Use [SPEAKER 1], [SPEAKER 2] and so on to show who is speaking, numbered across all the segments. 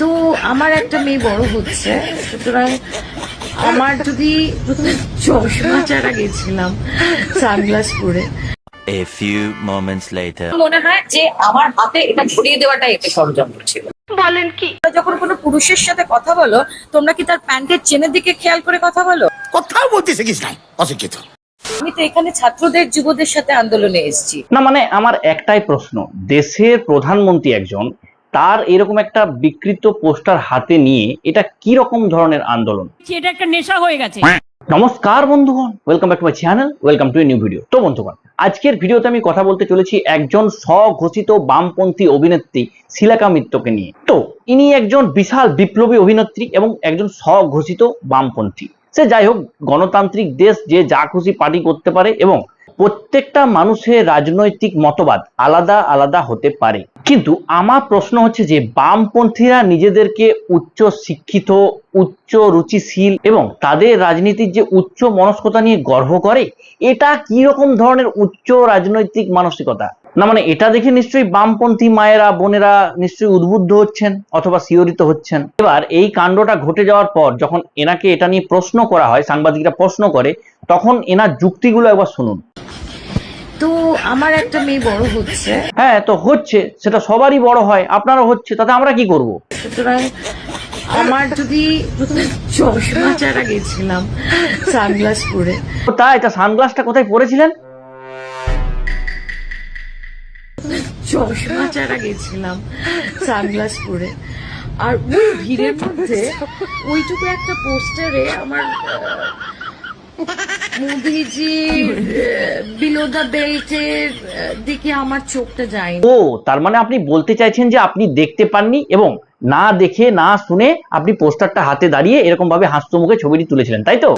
[SPEAKER 1] তো আমার একটা মেয়ে বড় হচ্ছে, সুতরাং আমার যদি প্রথমে চশমা ছাড়া গেছিলাম সানগ্লাস পরে।
[SPEAKER 2] A few moments later.
[SPEAKER 3] মনে হয় যে আমার হাতে এটা ছড়িয়ে দেওয়াটা এতে ষড়যন্ত্র ছিল।
[SPEAKER 1] বলেন কি?
[SPEAKER 3] যখন কোনো পুরুষের সাথে কথা বলো, তোমরা কি তার প্যান্টের চেনের দিকে খেয়াল করে কথা বলো?
[SPEAKER 4] কোথাও বলতে শিখিস নাই, অশিক্ষিত।
[SPEAKER 3] আমি তো এখানে ছাত্রদের যুবদের সাথে আন্দোলনে এসেছি।
[SPEAKER 5] না মানে আমার একটাই প্রশ্ন, দেশের প্রধানমন্ত্রী একজন, তার এরকম একটা বিকৃত পোস্টার হাতে নিয়ে এটা কি রকম ধরনের আন্দোলন?
[SPEAKER 6] এটা একটা নেশা হয়ে গেছে।
[SPEAKER 5] নমস্কার বন্ধুগণ, welcome back to my channel, welcome to a new video. তো বন্ধুগণ, আজকের ভিডিওতে আমি কথা বলতে চলেছি একজন স্বঘোষিত বামপন্থী অভিনেত্রী শিলাকা মিত্রকে নিয়ে। তো ইনি একজন বিশাল বিপ্লবী অভিনেত্রী এবং একজন স্বঘোষিত বামপন্থী। সে যাই হোক, গণতান্ত্রিক দেশ, যে যা খুশি পার্টি করতে পারে এবং প্রত্যেকটা মানুষের রাজনৈতিক মতবাদ আলাদা আলাদা হতে পারে। কিন্তু আমার প্রশ্ন হচ্ছে যে বামপন্থীরা নিজেদেরকে উচ্চ শিক্ষিত, উচ্চ রুচিশীল এবং তাদের রাজনীতির যে উচ্চ মনস্কতা নিয়ে গর্ব করে, এটা কি রকম ধরনের উচ্চ রাজনৈতিক মানসিকতা? না মানে এটা দেখে নিশ্চয়ই বামপন্থী মায়েরা বোনেরা নিশ্চয়ই উদ্বুদ্ধ হচ্ছেন অথবা শিহরিত হচ্ছেন। এবার এই কাণ্ডটা ঘটে যাওয়ার পর যখন এনাকে এটা নিয়ে প্রশ্ন করা হয়, সাংবাদিকরা প্রশ্ন করে, তখন এনার যুক্তিগুলো একবার শুনুন।
[SPEAKER 1] তো আমার একটা মেয়ে বড় হচ্ছে,
[SPEAKER 5] হ্যাঁ তো হচ্ছে, সেটা সবারই বড় হয়, আপনারও হচ্ছে, তাতে আমরা কি করব?
[SPEAKER 1] সুতরাং আমার যদি প্রথমে চশমা ছাড়া গেছিলাম সানগ্লাস পরে।
[SPEAKER 5] তো তাই তা সানগ্লাসটা কোথায় পরেছিলেন?
[SPEAKER 1] চশমা ছাড়া গেছিলাম সানগ্লাস পরে, আর ওই ভিড়ের মধ্যে ওইটুকু একটা পোস্টারে আমার মোদিজি বিলো দ্য বেল্টের দিকে আমার চোখটা যায়নি।
[SPEAKER 5] ও তার মানে আপনি বলতে চাইছেন যে আপনি দেখতে পাননি এবং না দেখে না শুনে আপনি পোস্টারটা হাতে দাঁড়িয়ে এরকম ভাবে হাস্য মুখে ছবিটি তুলেছিলেন, তাই তো?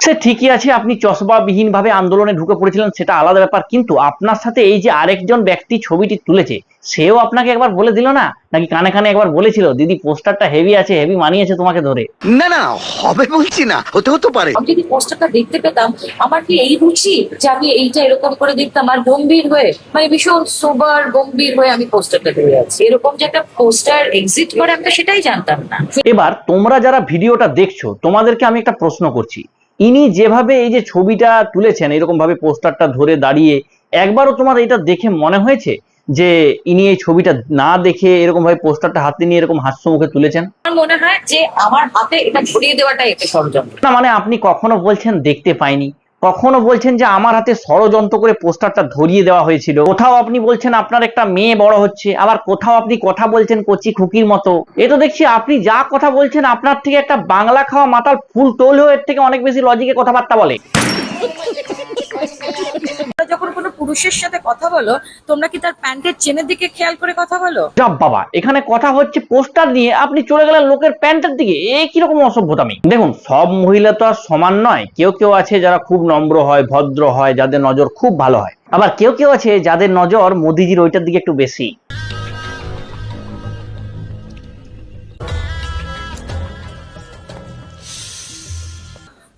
[SPEAKER 5] সে ঠিকই আছে, আপনি চশমাবিহীন ভাবে আন্দোলনে ঢুকে পড়েছিলেন, সেটা আলাদা ব্যাপার। কিন্তু আপনার সাথে এই যে আরেকজন ব্যক্তি ছবিটি তুলেছে, সেও আপনাকে একবার বলে দিল না, নাকি কানে কানে একবার বলেছিল, দিদি পোস্টারটা হেভি আছে, হেভি মানিয়েছে তোমাকে ধরে?
[SPEAKER 4] না না, হবে বলছি না, হতে পারে।
[SPEAKER 3] আমি যদি পোস্টারটা দেখতে পেতাম, আমার কি এই রুচি যে আমি এইটা এরকম করে দেখতাম আর গম্ভীর হয়ে, মানে ভীষণ সোবার গম্ভীর হয়ে আমি পোস্টারটা ধরে আছি, এরকম যে একটা পোস্টার এক্সিট করে আমি তো সেটাই জানতাম না।
[SPEAKER 5] এবার তোমরা যারা ভিডিওটা দেখছো, তোমাদেরকে আমি একটা প্রশ্ন করছি, ইনি যেভাবে এই যে ছবিটা তুলেছেন এরকম ভাবে পোস্টারটা ধরে দাঁড়িয়ে, একবারও তোমার এটা দেখে মনে হয়েছে যে ইনি এই ছবিটা না দেখে এরকম ভাবে পোস্টারটা হাতে নিয়ে এরকম হাস্য মুখে তুলেছেন?
[SPEAKER 3] আমার মনে হয় যে আমার হাতে এটা ছড়িয়ে দেওয়াটা এতে ষড়যন্ত্র।
[SPEAKER 5] না মানে আপনি কখনো বলছেন দেখতে পাইনি, কখনো বলছেন যে আমার হাতে ষড়যন্ত্র করে পোস্টারটা ধরিয়ে দেওয়া হয়েছিল, কোথাও আপনি বলছেন আপনার একটা মেয়ে বড় হচ্ছে, আবার কোথাও আপনি কথা বলছেন কচি খুকির মতো। এ তো দেখছি আপনি যা কথা বলছেন আপনার থেকে একটা বাংলা খাওয়া মাতাল ফুল তোলেও এর থেকে অনেক বেশি লজিকে কথাবার্তা বলে।
[SPEAKER 3] যখন কোনো পুরুষের সাথে কথা বলো, তোমরা কি তার প্যান্টের চেনের দিকে খেয়াল করে কথা বলো?
[SPEAKER 5] যাব বাবা, এখানে কথা হচ্ছে পোস্টার নিয়ে, আপনি চলে গেলেন লোকের প্যান্টের দিকে, এ কিরকম অসভ্যতামি! দেখুন, সব মহিলা তো আর সমান নয়, কেউ কেউ আছে যারা খুব নম্র হয়, ভদ্র হয়, যাদের নজর খুব ভালো হয়, আবার কেউ কেউ আছে যাদের নজর মোদিজির ওইটার দিকে একটু বেশি।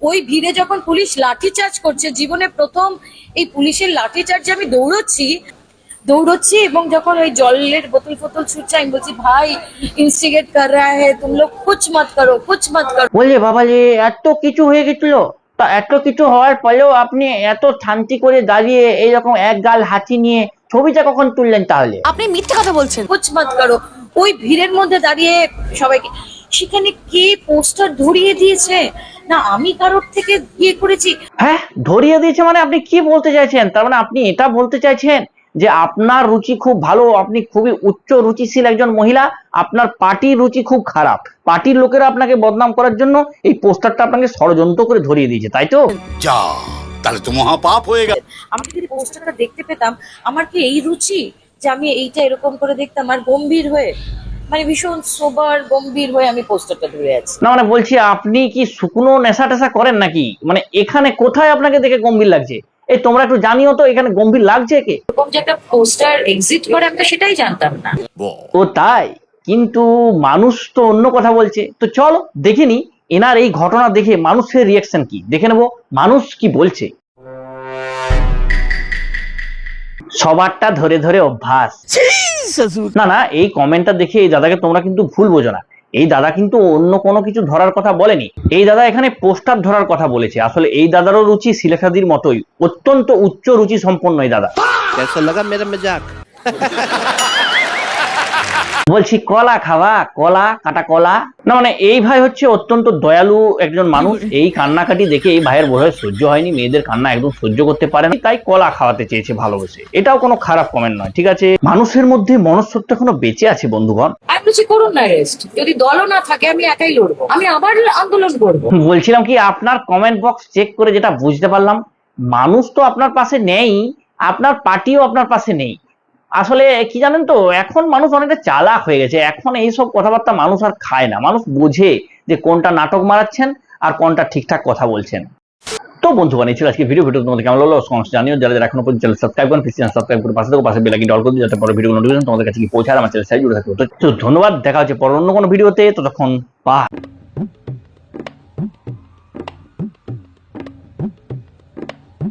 [SPEAKER 3] ওই ভিড়ে যখন পুলিশ লাঠিচার্জ করছে, জীবনে প্রথম এই পুলিশের লাঠিচার্জে আমি দৌড়চ্ছি এবং যখন ওই জলের বোতল ফোতল ছুটছে, আমি বলছি ভাই ইনস্টিগেট কর রা হ্যায়, তুম লোগ কুছ মত করো।
[SPEAKER 5] বলছে বাবা যে এত কিছু হয়ে গেছিল, তা এত কিছু হওয়ার পরেও আপনি এত শান্তি করে দাঁড়িয়ে এইরকম এক গাল হাতি নিয়ে ছবিটা কখন তুললেন তাহলে?
[SPEAKER 6] আপনি মিথ্যে কথা বলছেন।
[SPEAKER 3] কুছ মত করো। ওই ভিড়ের মধ্যে দাঁড়িয়ে সবাইকে, সেখানে কে পোস্টার ধরিয়ে দিয়েছে না আমি কারোর থেকে ইয়ে করেছি?
[SPEAKER 5] হ্যাঁ, ধরিয়ে দিয়েছে মানে আপনি কি বলতে চাইছেন? তার মানে আপনি এটা বলতে চাইছেন যে আপনার রুচি খুব ভালো, আপনি খুবই উচ্চ রুচিশীল একজন মহিলা, আপনার পার্টির রুচি খুব খারাপ, পার্টির লোকেরা আপনাকে বদনাম করার জন্য এই পোস্টারটা আপনাকে ষড়যন্ত্র করে ধরিয়ে দিয়েছে, তাই তো?
[SPEAKER 4] যা, তাহলে তো মহাপাপ হয়ে গেল।
[SPEAKER 3] আমি যদি পোস্টারটা দেখতে পেতাম, আমার কি এই রুচি যে আমি এইটা এরকম করে দেখতাম আর গম্ভীর হয়ে, মানে ভীষণ সোবার গম্ভীর হয়ে আমি পোস্টারটা ধরে আছি।
[SPEAKER 5] না মানে বলছি, আপনি কি শুকনো নেশা টেশা করেন নাকি? মানে এখানে কোথায় আপনাকে দেখে গম্ভীর লাগছে? এই তোমরা একটু জানিও তো, এখানে গম্ভীর লাগছে কে?
[SPEAKER 3] এরকম যে একটা পোস্টার এক্সিট করে আমি তো সেটাই জানতাম না।
[SPEAKER 5] ও তাই? কিন্তু মানুষ তো অন্য কথা বলছে। তো চলো দেখে নি এনার এই ঘটনা দেখে মানুষের রিয়াকশন কি, দেখে নেবো মানুষ কি বলছে। সবারটা ধরে ধরে অভ্যাস। না না, এই কমেন্টটা দেখে এই দাদাকে তোমরা কিন্তু ভুল বোঝো না, এই দাদা কিন্তু অন্য কোনো কিছু ধরার কথা বলেনি। এই দাদা এখানে পোস্টার ধরার কথা বলেছে। আসলে এই দাদারও রুচি শিলাখাদির মতোই, অত্যন্ত উচ্চ রুচি সম্পন্ন এই দাদা।
[SPEAKER 7] कैसा लगा मेरा मजाक?
[SPEAKER 5] বলছি কলা খাওয়া, কলা কাটা কলা না, মানে এই ভাই হচ্ছে অত্যন্ত দয়ালু একজন মানুষ। এই কান্নাকাটি দেখে এই ভাইয়ের বোধহয় সহ্য হয়নি, মেয়েদের কান্না একদম সহ্য করতে পারে না, তাই কলা খাওয়াতে চেয়েছে ভালোবেসে। এটাও কোনো খারাপ কমেন্ট নয়, ঠিক আছে। মানুষের মধ্যে মনুষ্যত্ব এখনো বেঁচে আছে বন্ধুগণ।
[SPEAKER 3] আমি বলছি করুন না অ্যারেস্ট, যদি দলও না থাকে আমি একাই লড়বো, আমি আবার আন্দোলন করবো।
[SPEAKER 5] বলছিলাম কি, আপনার কমেন্ট বক্স চেক করে যেটা বুঝতে পারলাম, মানুষ তো আপনার পাশে নেই, আপনার পার্টিও আপনার পাশে নেই। আসলে কি জানেন তো, এখন মানুষ অনেকটা চালাক হয়ে গেছে। এখন এইসব কথাবার্তা মানুষ আর খায় না, মানুষ বোঝে যে কোনটা নাটক মারাচ্ছেন আর কোনটা ঠিকঠাক কথা বলছেন। তো বন্ধুগণ, এই ছিল আজকে ভিডিও। তোমাদের কেমন লাগলো সমস্ত জানিও। যারা এখনো পর্যন্ত চ্যানেল সাবস্ক্রাইব করেন, প্লিজ সাবস্ক্রাইব করে পাশে থেকে পাশে বেল আইকনটি অল করে দিন, যাতে পরে ভিডিও নোটিফিকেশন তোমাদের কাছে পৌঁছায়, আমার চ্যানেল সাথে জুড়ে থাকবে। তো ধন্যবাদ, দেখা হচ্ছে পরে অন্য কোনো ভিডিওতে। ততক্ষণ বাই।